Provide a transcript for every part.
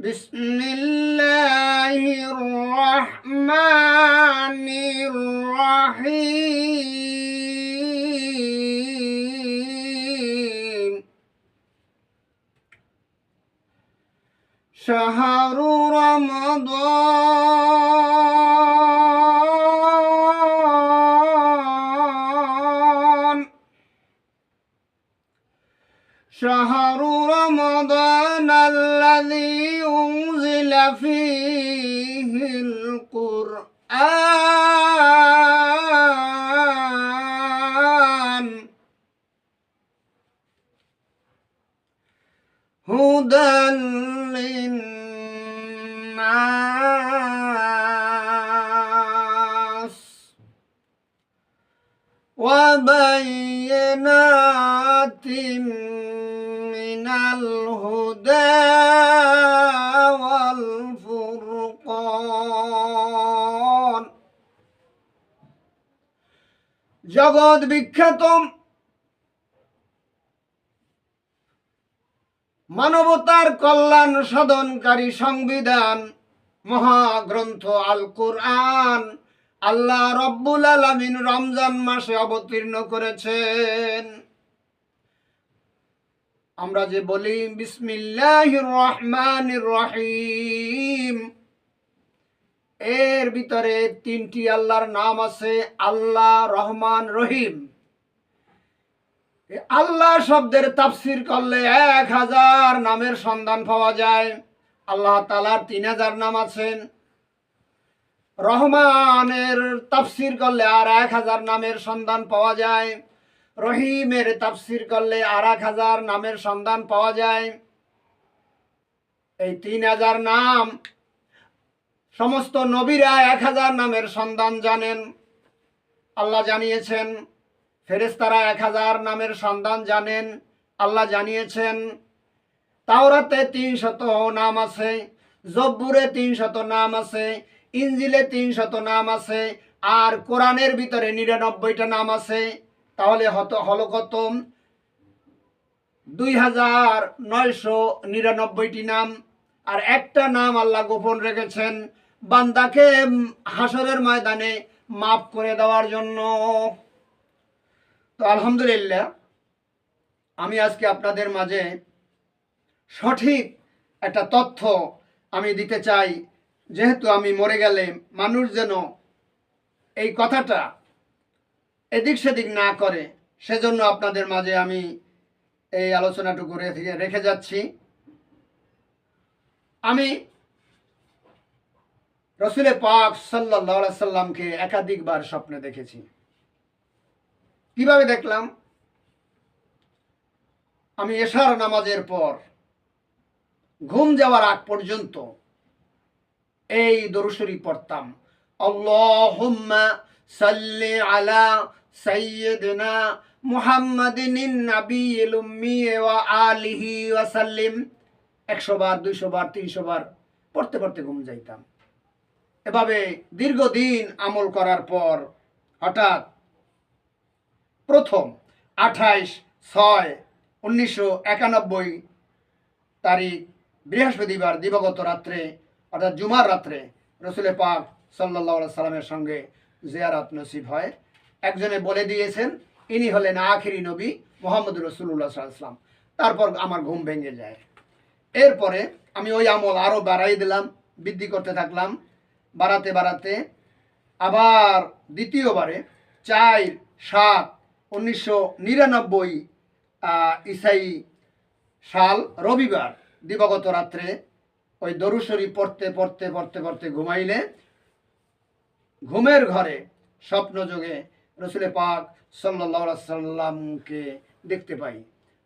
বিসমিল্লাহির রহমানির রহিম। শাহরু রমাদান শাহরু রমাদান আল্লাযী উনজিলা ফীহিল কুরআন হুদাল লিন্নাস ওয়া বায়্যিনাতিন মিনাল হুদা ওয়াল ফুরকান। জগৎ বিখ্যাত মানবতার কল্যাণ সাধনকারী সংবিধান মহাগ্রন্থ আল কুরআন আল্লাহ রব্বুল আলামিন রমজান মাসে অবতীর্ণ করেছেন। আমরা যে বলি বিসমিল্লাহির রহমানির রহিম, এর ভিতরে তিনটি আল্লাহর নাম আছে, আল্লাহ, রহমান, রহিম। আল্লাহ শব্দের তাফসির করলে 1000 নামের সন্ধান পাওয়া যায়। আল্লাহ তাআলার 3000 নাম আছেন। রহমানের তাফসির করলে আর 1000 নামের সন্ধান পাওয়া যায়। রহিমের তাফসির করলে আর 1000 নামের সন্ধান পাওয়া যায়। এই 3000 নাম সমস্ত নবীরা 1000 নামের সন্ধান জানেন। আল্লাহ জানিয়েছেন। ফেরেশতারা 1000 নামের সন্ধান জানেন, আল্লাহ জানিয়েছেন। তাওরাতে 300 নাম আছে, জব্বুরে 300 নাম আছে, ইনজিলে 300 নাম আছে, আর কোরআনের ভিতরে 99টা নাম আছে। তাহলে হলো কত? 2999টি নাম। আর একটা নাম আল্লাহ গোপন রেখেছেন বান্দাকে হাসরের ময়দানে মাফ করে দেওয়ার জন্য। তো আলহামদুলিল্লাহ, আমি আজকে আপনাদের মাঝে সঠিক একটা তথ্য আমি দিতে চাই, যেহেতু আমি মরে গেলে মানুষ যেন এই কথাটা এদিক সেদিক না করে, সেজন্য আপনাদের মাঝে আমি এই আলোচনাটুকু রেখে যাচ্ছি। আমি রসুল পাক সাল্লাল্লাহু আলাইহি সাল্লামকে একাধিকবার স্বপ্নে দেখেছি। কিভাবে দেখলাম? আমি এশার নামাজের পর ঘুম যাওয়ার আগ পর্যন্ত এই দরুদ শরীফ পড়তাম, আল্লাহুম্মা সাল্লি আলা সাইয়্যিদিনা মুহাম্মাদিন নাবিয়্যিল উম্মি ওয়া আলিহি ওয়া সাল্লিম। 100 বার, 200 বার, 300 বার পড়তে পড়তে ঘুম যাইতাম। এভাবে দীর্ঘদিন আমল করার পর হঠাৎ প্রথম 28/6/1991 তারিখ বৃহস্পতিবার দিবাগত রাত্রে, অর্থাৎ জুমার রাত্রে রসুল পাক সাল্লাল্লাহু আলাইহি সাল্লামের সঙ্গে জিয়ারত নসিব হয়। একজনে বলে দিয়েছেন ইনি হলেন আখিরি নবী মুহাম্মদ রাসূলুল্লাহ সাল্লাল্লাহু আলাইহি ওয়াসাল্লাম। তারপর আমার ঘুম ভেঙে যায়। এরপরে আমি ওই আমল আরও বাড়াই দিলাম, বৃদ্ধি করতে থাকলাম। বাড়াতে বাড়াতে আবার দ্বিতীয়বারে 4/7/1999 ঈসাই সাল রবিবার দিবাগত রাত্রে ওই দরুদ শরীফ পড়তে পড়তে পড়তে পড়তে ঘুমাইলে ঘুমের ঘরে স্বপ্ন যোগে রসুল পাক সাল্লাল্লাহু আলাইহি সাল্লামকে দেখতে পাই।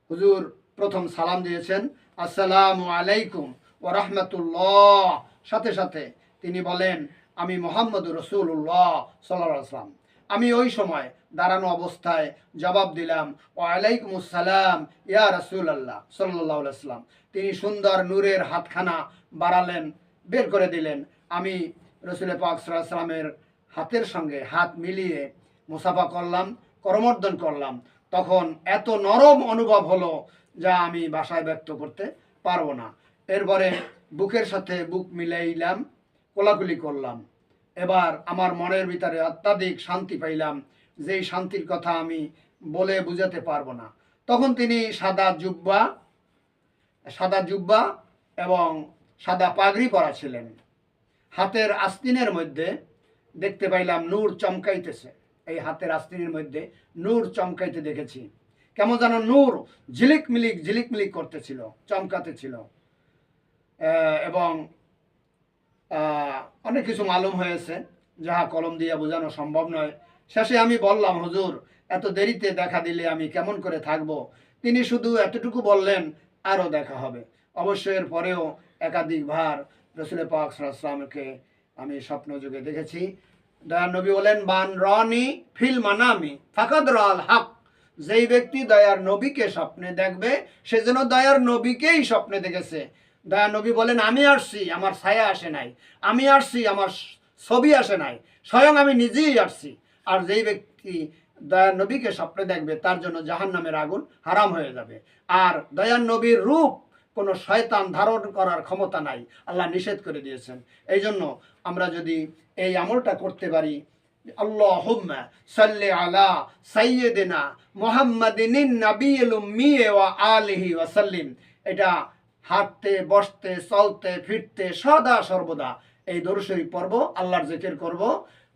হুজুর প্রথম সালাম দিয়েছেন, আসসালামু আলাইকুম ওয়া রাহমাতুল্লাহ। সাথে সাথে তিনি বলেন, আমি মুহাম্মদুর রাসূলুল্লাহ সাল্লাল্লাহু আলাইহি ওয়াসাল্লাম। আমি ওই সময় দাঁড়ানো অবস্থায় জবাব দিলাম, ওয়া আলাইকুমুস সালাম ইয়া রাসূলুল্লাহ সাল্লাল্লাহু আলাইহি ওয়াসাল্লাম। তিনি সুন্দর নূরের হাতখানা বাড়ালেন, বের করে দিলেন। আমি রসুল পাক সাল্লাল্লাহু আলাইহি ওয়াসাল্লামের হাতের সঙ্গে হাত মিলিয়ে মুসাফা করলাম, করমর্দন করলাম। তখন এত নরম অনুভব হলো যা আমি ভাষায় ব্যক্ত করতে পারবো না। এরপরে বুকের সাথে বুক মিলাইলাম, কোলাকুলি করলাম। এবার আমার মনের ভিতরে অত্যাধিক শান্তি পাইলাম, যেই শান্তির কথা আমি বলে বুঝাতে পারবো না। তখন তিনি সাদা জুব্বা এবং সাদা পাগড়ি পরা ছিলেন। হাতের আস্তিনের মধ্যে দেখতে পাইলাম নূর চমকাইতেছে। এই হাতের আস্তিনের মধ্যে নূর চমকাইতে দেখেছি। কেমন যেন নূর ঝিলিক মিলিক করতেছিল, চমকাতেছিল। এবং অনেক কিছু মালুম হয়েছে, যাহা কলম দিয়ে বোঝানো সম্ভব নয়। শেষে আমি বললাম, হুজুর, এত দেরিতে দেখা দিলে আমি কেমন করে থাকব? তিনি শুধু এতটুকু বললেন, আরও দেখা হবে। অবশ্য এর পরেও একাধিকবার রসুল পাক সাল্লাল্লাহু আলাইহি ওয়াসাল্লামকে আমি স্বপ্ন যুগে দেখেছি। দয়ার নবী বলেন, মান রনি ফিল মানামি ফাকাদ রাল হক। যেই ব্যক্তি দয়ার নবীকে স্বপ্নে দেখবে, সে যেন দয়ার নবীকেই স্বপ্নে দেখেছে। দয়ার নবী বলেন, আমি আসছি, আমার ছায়া আসে নাই। আমি আসছি, আমার ছবি আসে নাই। স্বয়ং আমি নিজেই আসছি। আর যেই ব্যক্তি দয়ার নবীকে স্বপ্নে দেখবে, তার জন্য জাহান্নামের আগুন হারাম হয়ে যাবে। আর দয়ার নবীর রূপ কোনো শয়তান ধারণ করার ক্ষমতা নাই, আল্লাহ নিষেধ করে দিয়েছেন। এই জন্য আমরা যদি এই আমলটা করতে পারি, আল্লাহুম্মা সাল্লি আলা সাইয়্যিদিনা মুহাম্মাদিনিন নাবিয়্যিল উম্মি ওয়া আলিহি ওয়া সাল্লিম, এটা হাঁটতে, বসতে, চলতে, ফিরতে সদা সর্বদা এই দরুদ শরীফ পড়ব, আল্লাহর জিকির করব।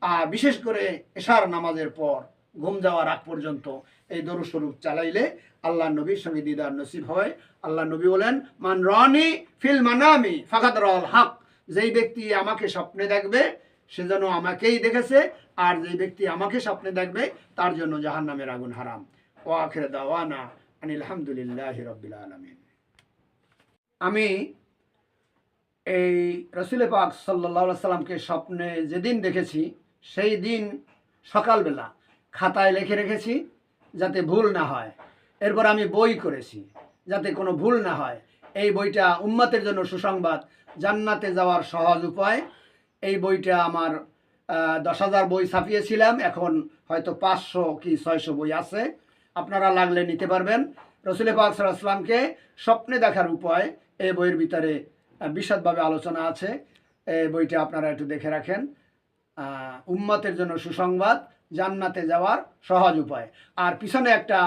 আর বিশেষ করে এশার নামাজের পর ঘুম যাওয়ার আগ পর্যন্ত এই দরুদ শরীফ চালাইলে আল্লাহ নবীর সঙ্গে দিদার নসিব হয়। আল্লাহ নবী বলেন, মান রানি ফিল মানামি ফাকাদ রাল হক। যেই ব্যক্তি আমাকে স্বপ্নে দেখবে, সে যেন আমাকেই দেখেছে। আর যেই ব্যক্তি আমাকে স্বপ্নে দেখবে, তার জন্য জাহান্নামের আগুন হারাম। ওয়া আখির দাওয়ানা আনিল হামদুলিল্লাহি রাব্বিল আলামিন। আমি এই রসুল পাক সাল্লাল্লাহু আলাইহি সাল্লামকে স্বপ্নে যেদিন দেখেছি, সেই দিন সকালবেলা খাতায় লিখে রেখেছি যাতে ভুল না হয়। এরপর আমি বই করেছি যাতে কোনো ভুল না হয়। এই বইটা উম্মতের জন্য সুসংবাদ, জান্নাতে যাওয়ার সহজ উপায়। এই বইটা আমার 10,000 বই ছাপিয়েছিলাম, এখন হয়তো 500 কি 600 বই আছে। আপনারা লাগলে নিতে পারবেন। রসুল পাক সাল্লাল্লাহু আলাইহি সাল্লামকে স্বপ্নে দেখার উপায় এই বইয়ের ভিতরে বিশদভাবে আলোচনা আছে। এই বইটা আপনারা একটু দেখে রাখেন। উম্মতের জন্য সুসংবাদ, জান্নাতে যাওয়ার সহজ উপায়। আর পিছনে একটা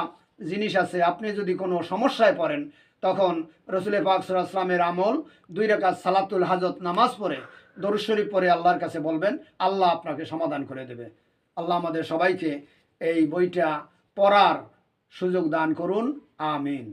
জিনিস আছে, আপনি যদি কোনো সমস্যায় পড়েন, তখন রসুল পাক সাল্লাল্লাহু আলাইহি ওয়াসাল্লামের আমল 2 রাকাত সালাতুল হাজত নামাজ পড়ে দরুদ শরীফ পড়ে আল্লাহর কাছে বলবেন, আল্লাহ আপনাকে সমাধান করে দেবে। আল্লাহ আমাদের সবাইকে এই বইটা পড়ার সুযোগ দান করুন, আমিন।